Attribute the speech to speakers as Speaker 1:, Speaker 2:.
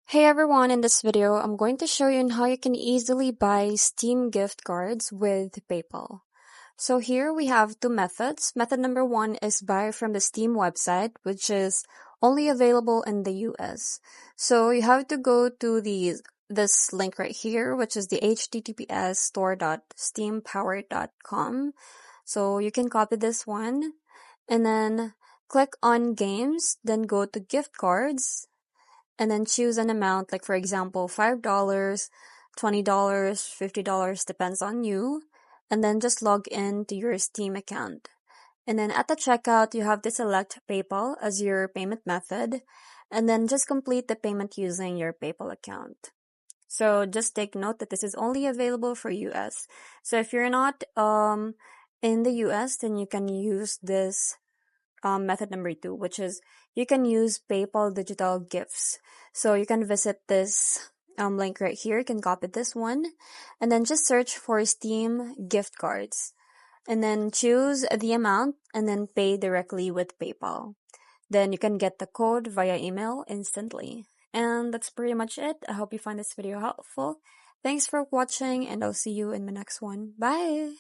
Speaker 1: Hey everyone, in this video, I'm going to show you on how you can easily buy Steam gift cards with PayPal. So here we have two methods. Method number one is buy from the Steam website, which is only available in the US. So you have to go to this link right here, which is the https store.steampower.com. So you can copy this one and then click on games, then go to gift cards and then choose an amount, like for example, $5, $20, $50, depends on you, and then just log in to your Steam account. And then at the checkout, you have to select PayPal as your payment method, and then just complete the payment using your PayPal account. So just take note that this is only available for US. So if you're not in the US, then you can use this method number two, which is you can use PayPal digital gifts. So you can visit this link right here. You can copy this one and then just search for Steam gift cards and then choose the amount and then pay directly with PayPal. Then you can get the code via email instantly. And that's pretty much it. I hope you find this video helpful. Thanks for watching and I'll see you in my next one. Bye!